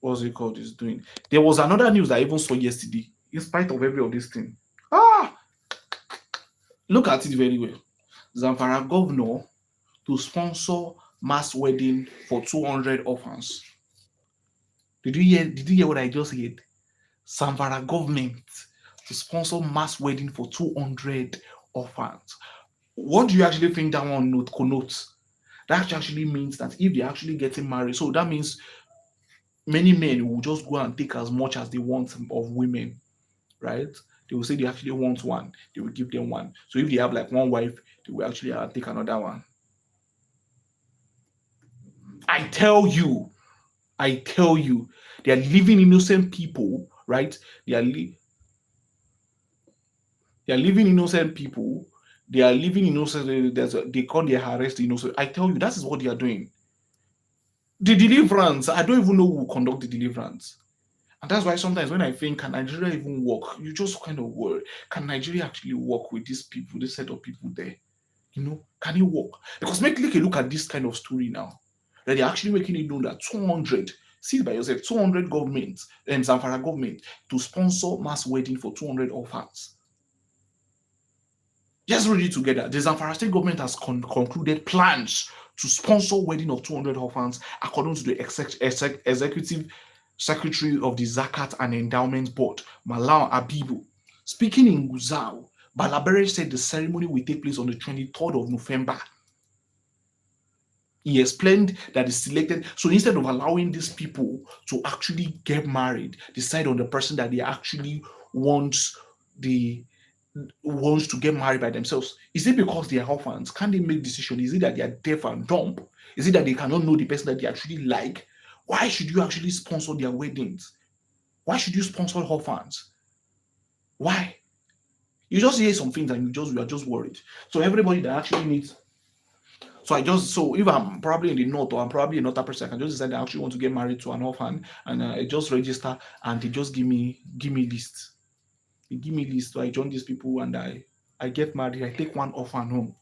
what's it called is doing. There was another news I even saw yesterday, in spite of every of this thing. Ah, look at it very well. Zamfara governor to sponsor mass wedding for 200 orphans. Did you hear what I just said? Zamfara government to sponsor mass wedding for 200 orphans. What do you actually think that one connotes? That actually means that if they're actually getting married, so that means many men will just go and take as much as they want of women, right? They will say they actually want one, they will give them one. So if they have like one wife, they will actually take another one. I tell you, I tell you, they are living innocent people, right? They are they are living innocent people. They are living innocent. They call their arrest innocent. I tell you, that is what they are doing. The deliverance, I don't even know who will conduct the deliverance. And that's why sometimes when I think, can Nigeria even work? You just kind of worry. Can Nigeria actually work with these people, this set of people there? Can it work? Because take a look at this kind of story now. That they're actually making it known that 200, see by yourself, 200 government, Zamfara government, to sponsor mass wedding for 200 orphans. Just read it together. The Zamfara state government has concluded plans to sponsor wedding of 200 orphans according to the executive secretary of the Zakat and Endowment Board, Malau Abibu. Speaking in Guzau, Balabere said the ceremony will take place on the 23rd of November. He explained that he selected, so instead of allowing these people to actually get married, decide on the person that they actually wants the wants to get married by themselves. Is it because they are orphans? Can they make decisions? Is it that they are deaf and dumb? Is it that they cannot know the person that they actually like? Why should you actually sponsor their weddings? Why should you sponsor orphans? Why? You just hear some things and you are just worried. So everybody that actually needs. So if I'm probably in the north or I'm probably another person, I can just decide I actually want to get married to an orphan and I just register and they just give me list. They give me list. So I join these people and I get married. I take one orphan home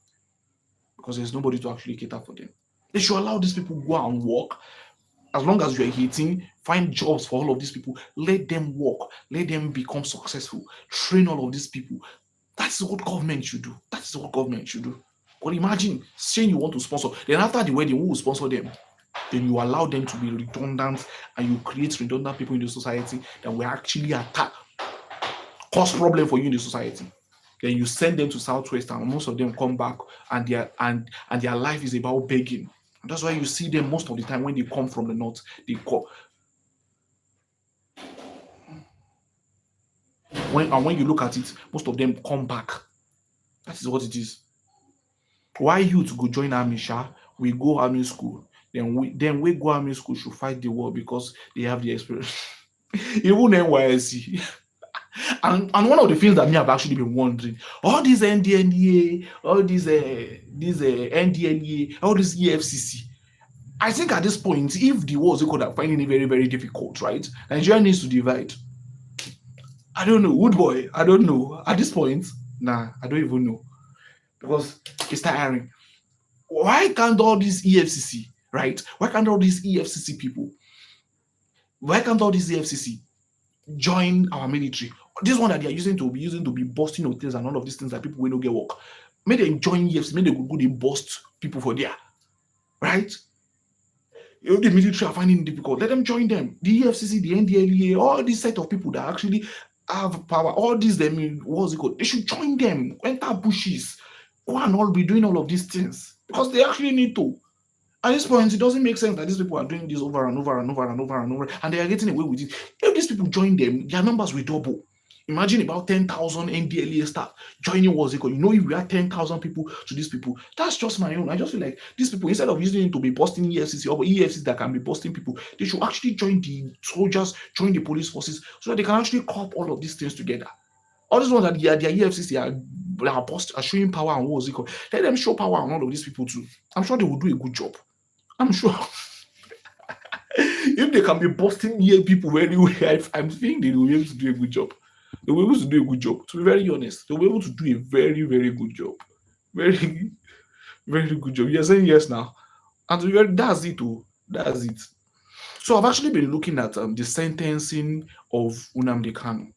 because there's nobody to actually cater for them. They should allow these people go and work. As long as you're hitting, find jobs for all of these people. Let them work. Let them become successful. Train all of these people. That's what government should do. That's what government should do. But imagine saying you want to sponsor, then after the wedding, who will sponsor them? Then you allow them to be redundant and you create redundant people in the society that will actually attack, cause problem for you in the society. Then you send them to Southwest and most of them come back and their life is about begging. And that's why you see them most of the time when they come from the north, they call. When you look at it, most of them come back. That is what it is. Why youth go join army, sha? We go army school. Then we go army school should fight the war because they have the experience. Even NYSC. And one of the things that me have actually been wondering, all these NDNEA, all these NDNEA, all these EFCC. I think at this point, if the wars could have finding it very, very difficult, right? Nigeria needs to divide. I don't know, Wood boy. I don't know. At this point, nah, I don't even know. Because it's tiring. Why can't all these EFCC, right? Why can't all these EFCC people, why can't all these EFCC join our military? This one that they are using to be busting hotels and all of these things that people will not get work. May they join EFCC, may they go they bust people for there, right? If the military are finding it difficult, let them join them. The EFCC, the NDLEA, all these set of people that actually have power, all these them, what's it called? They should join them, enter bushes, go and all be doing all of these things because they actually need to. At this point, it doesn't make sense that these people are doing this over and over and over and over and over, and they are getting away with it. If these people join them, their numbers will double. Imagine about 10,000 NDLEA staff joining what's it called. If we add 10,000 people to these people, that's just my own. I just feel like these people, instead of using it to be busting EFCC or EFCC that can be busting people, they should actually join the soldiers, join the police forces, so that they can actually cop all of these things together. All these ones that their EFCC are showing power and what's it called. Let them show power on all of these people too. I'm sure they will do a good job. I'm sure. If they can be busting people very well, I'm thinking they will be able to do a good job. They will be able to do a good job. To be very honest, they will be able to do a very, very good job. Very, very good job. You're saying yes now. And to be very, that's it. That's it. So I've actually been looking at the sentencing of Nnamdi Kanu.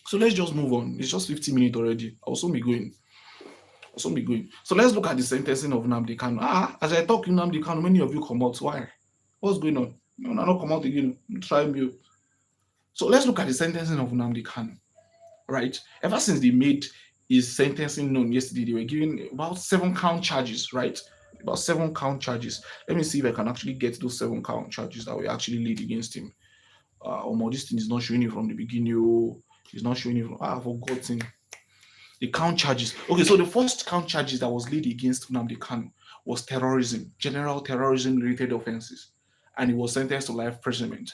So let's just move on. It's just 15 minutes already. I'll soon be going. I'll soon be going. So let's look at the sentencing of Nnamdi Kanu. As I talk Nnamdi Kanu, many of you come out. Why? What's going on? No, no, not come out again. Try me. So let's look at the sentencing of Nnamdi Kanu. Right? Ever since they made his sentencing known yesterday, they were giving about 7 count charges, right? About 7 count charges. Let me see if I can actually get those 7 count charges that were actually laid against him. This thing is not showing it from the beginning. Oh, it's not showing it from. I've forgotten the count charges. Okay, so the first count charges that was laid against Nnamdi Kanu was terrorism, general terrorism related offenses, and he was sentenced to life imprisonment.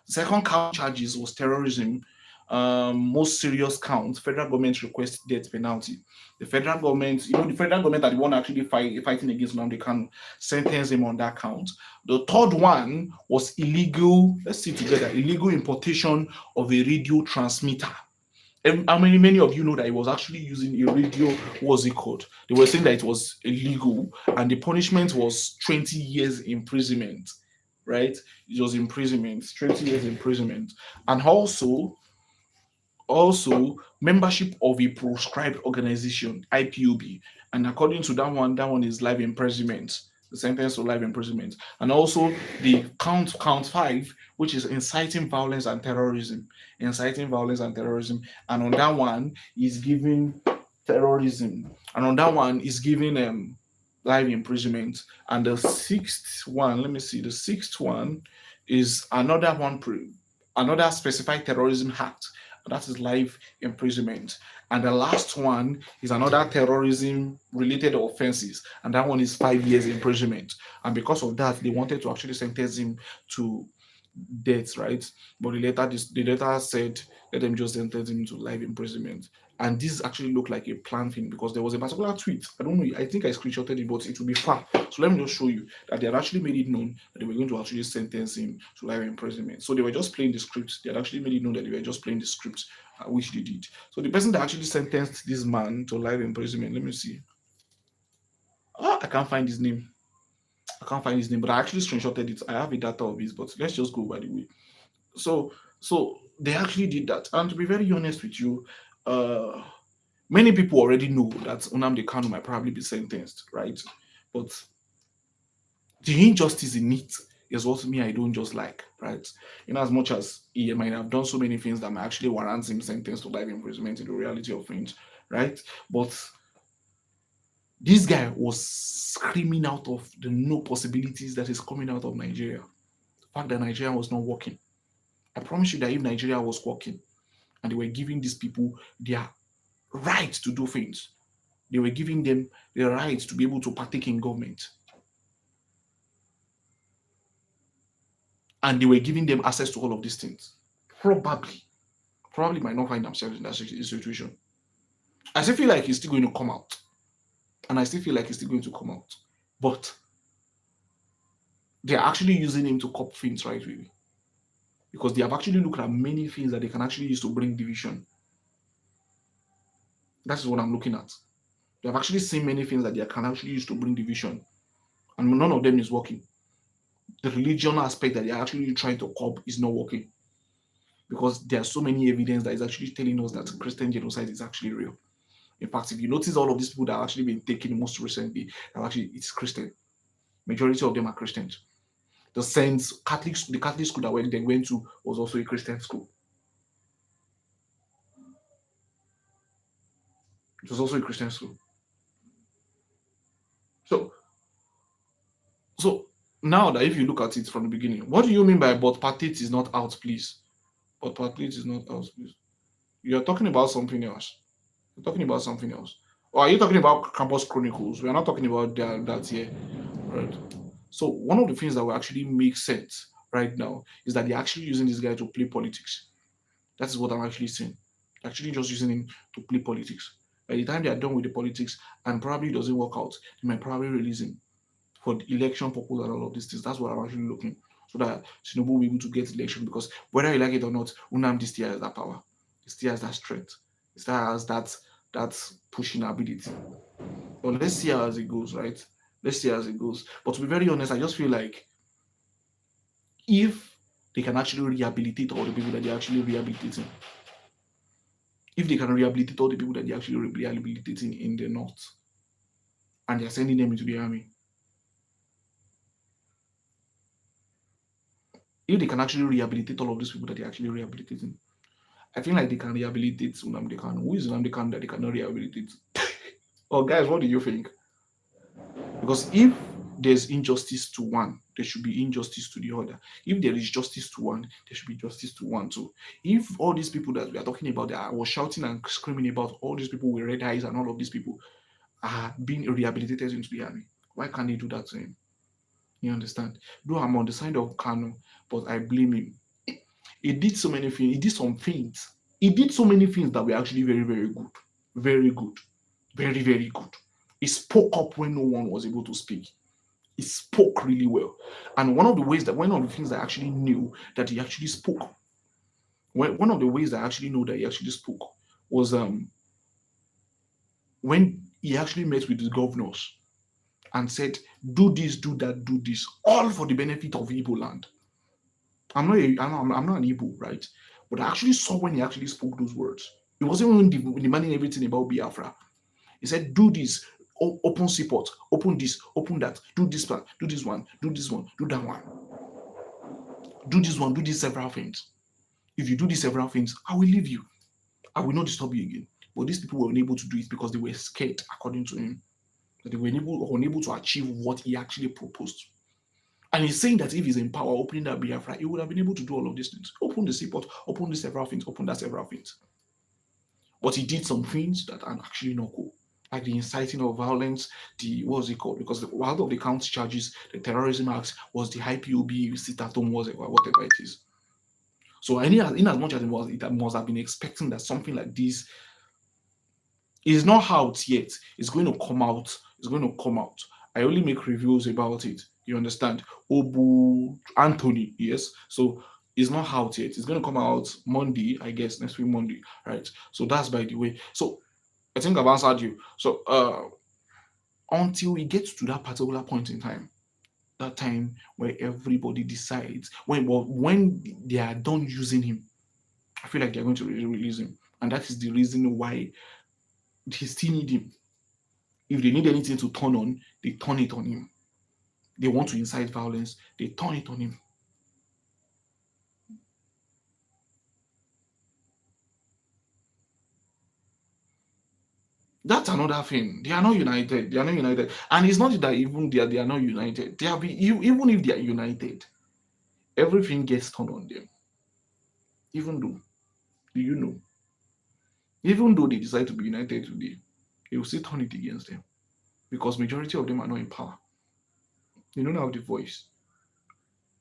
The second count charges was terrorism, most serious count. Federal government request death penalty. The federal government, the federal government are the one actually fighting against Nnamdi Kanu, sentenced him on that count. The third one was illegal. Let's see together. Illegal importation of a radio transmitter. How many of you know that he was actually using a radio? What's it called? They were saying that it was illegal, and the punishment was 20 years imprisonment, right? It was imprisonment, 20 years imprisonment, and also membership of a proscribed organization, IPOB, and according to that one is life imprisonment, the sentence to life imprisonment, and also the count five, which is inciting violence and terrorism, and on that one is giving terrorism, and on that one is giving life imprisonment, and the sixth one, let me see, the sixth one is another specified terrorism act, that is life imprisonment. And the last one is another terrorism related offenses, and that one is 5 years imprisonment. And because of that, they wanted to actually sentence him to death, right? But the letter said let them just sentence him to life imprisonment. And this actually looked like a planned thing because there was a particular tweet. I don't know, I think I screenshotted it, but it will be far. So let me just show you that they had actually made it known that they were going to actually sentence him to life imprisonment. So they were just playing the script. They had actually made it known that they were just playing the script, which they did. So the person that actually sentenced this man to life imprisonment, let me see. I can't find his name. But I actually screenshotted it. I have a data of it, but let's just go by the way. So they actually did that. And to be very honest with you, uh, many people already know that Nnamdi Kanu might probably be sentenced, right? But the injustice in it is what me I don't just like, right? In as much as he might have done so many things that might actually warrant him sentenced to life imprisonment in the reality of things, right? But this guy was screaming out of the no possibilities that is coming out of Nigeria. The fact that Nigeria was not working. I promise you that if Nigeria was working and they were giving these people their right to do things, they were giving them the right to be able to partake in government, and they were giving them access to all of these things, probably might not find themselves in that situation. I still feel like he's still going to come out. And I still feel like he's still going to come out. But they're actually using him to cop things, right, really? Because they have actually looked at many things that they can actually use to bring division. That's what I'm looking at. They have actually seen many things that they can actually use to bring division. And none of them is working. The religion aspect that they're actually trying to cop is not working. Because there are so many evidence that is actually telling us that Christian genocide is actually real. In fact, if you notice all of these people that have actually been taken most recently, it's Christian. Majority of them are Christians. The Catholic school that they went to was also a Christian school. It was also a Christian school. So now that if you look at it from the beginning, what do you mean by but Patit is not out, please? But Patit is not out, please. You're talking about something else. You're talking about something else. Or are you talking about Campus Chronicles? We're not talking about that here. Right. So one of the things that will actually make sense right now is that they're actually using this guy to play politics. That is what I'm actually saying. They're actually just using him to play politics. By the time they are done with the politics and probably doesn't work out, they might probably release him for the election purpose and all of these things. That's what I'm actually looking, so that Tinubu will be able to get election, because whether you like it or not, Nnamdi still has that power. He still has that strength. He still has that pushing ability. But let's see how it goes, right? Let's see how it goes. But to be very honest, I just feel like if they can actually rehabilitate all the people that they're actually rehabilitating. If they can rehabilitate all the people that they're actually rehabilitating in the north and they're sending them into the army, if they can actually rehabilitate all of these people that they're actually rehabilitating, I feel like they can rehabilitate Nnamdi Kanu. Who is Nnamdi Kanu that they cannot rehabilitate? Oh, guys, what do you think? Because if there's injustice to one, there should be injustice to the other. If there is justice to one, there should be justice to one too. If all these people that we are talking about, that I was shouting and screaming about, all these people with red eyes and all of these people are being rehabilitated into the army, why can't they do that to him? You understand? Though I'm on the side of Kanu, but I blame him. He did so many things. He did some things. He did so many things that were actually very, very good. Very good. Very, very good. He spoke up when no one was able to speak. He spoke really well. And one of the things that I actually knew that he actually spoke, one of the ways that I actually know that he actually spoke was when he actually met with the governors and said, do this, do that, do this, all for the benefit of Igbo land. I'm not an Igbo, right? But I actually saw when he actually spoke those words. He wasn't even demanding everything about Biafra. He said, do this, open seaport, open this, open that, do this plan, do this one, do this one, do that one. Do this one, do these several things. If you do these several things, I will leave you. I will not disturb you again. But these people were unable to do it because they were scared, according to him. That they were unable to achieve what he actually proposed. And he's saying that if he's in power, opening that Biafra, he would have been able to do all of these things. Open the seaport, open these several things, open that several things. But he did some things that are actually not cool. Like the inciting of violence, what was it called? Because one of the county charges, the terrorism act, was the IPOB, sit at home, whatever it is. So in as much as it must have been expecting that something like this is not out yet, it's going to come out. It's going to come out. I only make reviews about it. You understand? Obu Anthony, yes. So it's not out yet. It's going to come out Monday, I guess, next week Monday, right? So that's by the way. So I think I've answered you. So until we get to that particular point in time, that time where everybody decides when they are done using him, I feel like they're going to release him, and that is the reason why they still need him. If they need anything to turn on, they turn it on him. They want to incite violence, they turn it on him. That's another thing. They are not united. They are not united. And it's not that even they are not united. Even if they are united, everything gets turned on them. Even though, do you know? Even though they decide to be united today, they will still turn it against them. Because majority of them are not in power. They don't have the voice.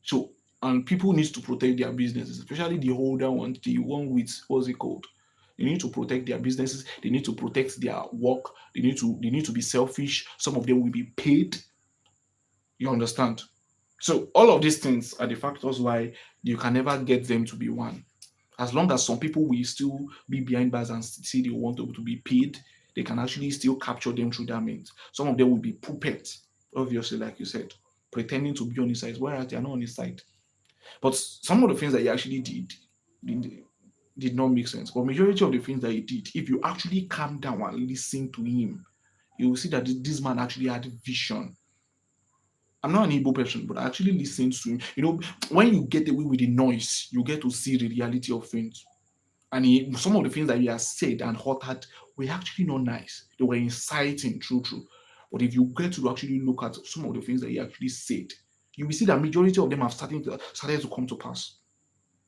So, and people need to protect their businesses, especially the older ones, the one with, what's it called? They need to protect their businesses. They need to protect their work. They need to be selfish. Some of them will be paid. You understand? So all of these things are the factors why you can never get them to be one. As long as some people will still be behind bars and say they want to be paid, they can actually still capture them through that means. Some of them will be puppets, obviously, like you said, pretending to be on his side, whereas they are not on his side. But some of the things that he actually did not make sense. But majority of the things that he did, if you actually calm down and listen to him, you will see that this man actually had vision. I'm not an Igbo person, but I actually listen to him. You know, when you get away with the noise, you get to see the reality of things. And some of the things that he has said and uttered were actually not nice. They were inciting, true. But if you get to actually look at some of the things that he actually said, you will see that majority of them have started to come to pass.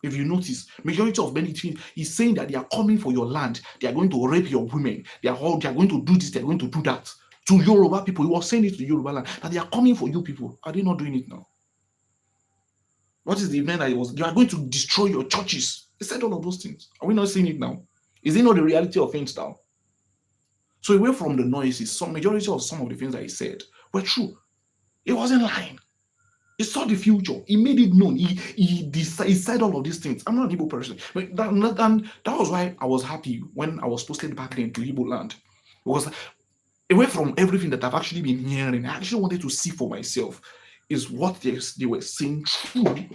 If you notice, majority of many things, he's saying that they are coming for your land. They are going to rape your women. They are going to do this. They are going to do that. To Yoruba people, he was saying it to Yoruba land, that they are coming for you people. Are they not doing it now? What is the event that they are going to destroy your churches? He said all of those things. Are we not seeing it now? Is it not the reality of things now? So away from the noises, some majority of some of the things that he said were true. He wasn't lying. He saw the future. He made it known. He said all of these things. I'm not an Igbo person. But that was why I was happy when I was posted back then to Igbo land. Because away from everything that I've actually been hearing, I actually wanted to see for myself is what they were saying true.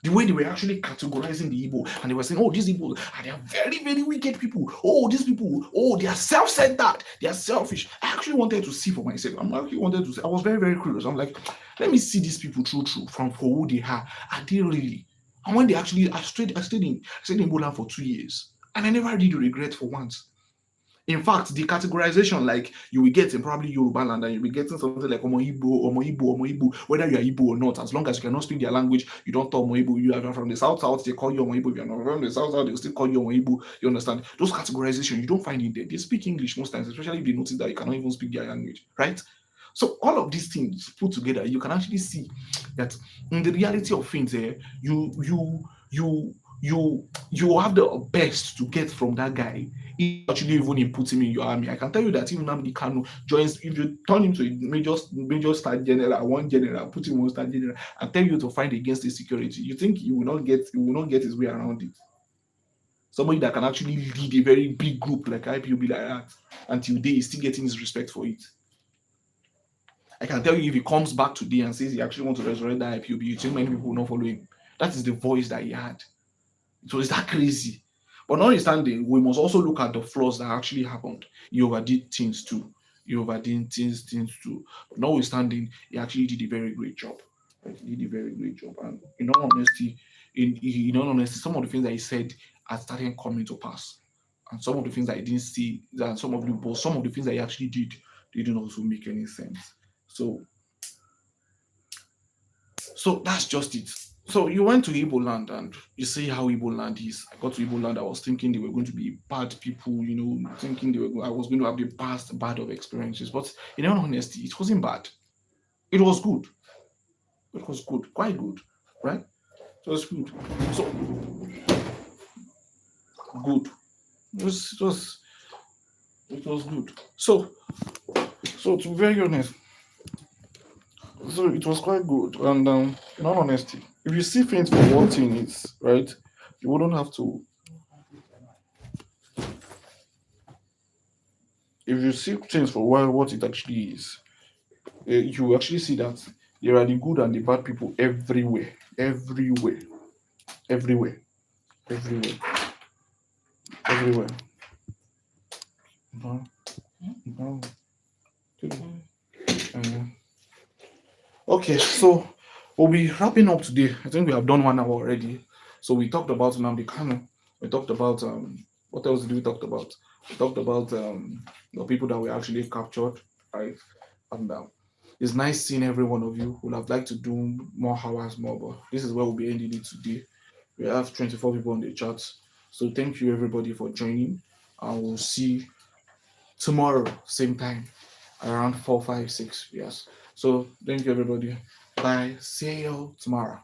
The way they were actually categorizing the Igbo, and they were saying, oh, these Igbo, they are very, very wicked people. Oh, these people, oh, they are self-centered, they are selfish. I actually wanted to see for myself. I actually wanted to see. I was very, very curious. I'm like, let me see these people true, from for who they are. Are they really? And when they actually, I stayed in Igbo land for 2 years, and I never did regret for once. In fact, the categorization, like you will get in probably Yoruba land, and you'll be getting something like Omo Igbo, Omo Igbo, Omo Igbo, whether you are Igbo or not, as long as you cannot speak their language, you don't talk Omo Igbo. You are from the South, they call you Omo Igbo. If you're not from the South, they will still call you Omo Igbo. You understand? Those categorization, you don't find it there. They speak English most times, especially if they notice that you cannot even speak their language, right? So all of these things put together, you can actually see that in the reality of things, you you you you have the best to get from that guy. He actually even put him in your army. I can tell you that even Nnamdi Kanu joins, if you turn him to a major star general, one general, put him on star general, and tell you to fight against the security, you think he will not get his way around it. Somebody that can actually lead a very big group like IPOB like that, until today is still getting his respect for it. I can tell you, if he comes back today and says he actually wants to resurrect that IPOB, you think many people will not follow him. That is the voice that he had. So is that crazy? But notwithstanding, we must also look at the flaws that actually happened. He overdid things too. He overdid things too. But notwithstanding, he actually did a very great job. Like, he did a very great job. And in all honesty, some of the things that he said are starting coming to pass. And some of the things that I didn't see, that some of the things that he actually did didn't also make any sense. So so that's just it. So you went to Igbo land and you see how Igbo land is. I got to Igbo land, I was thinking they were going to be bad people, thinking I was going to have the past bad of experiences. But in all honesty, it wasn't bad. It was good. It was good, quite good, right? It was good. So good. It was good. So to be very honest, so it was quite good. And in all honesty, if you see things for what thing is, right, you wouldn't have to. If you see things for what it actually is, you actually see that there are the good and the bad people everywhere, everywhere, everywhere, everywhere, everywhere. Mhm, mhm. Uh, Okay, so we'll be wrapping up today. I think we have done 1 hour already. So we talked about Nnamdi Kanu. We talked about what else did we talk about? We talked about the people that were actually captured, right? And it's nice seeing every one of you. Would have liked to do more hours more, but this is where we'll be ending it today. We have 24 people on the chat. So thank you everybody for joining. And we'll see tomorrow, same time, around 4, 5, 6. Yes. So thank you everybody. Bye. See you tomorrow.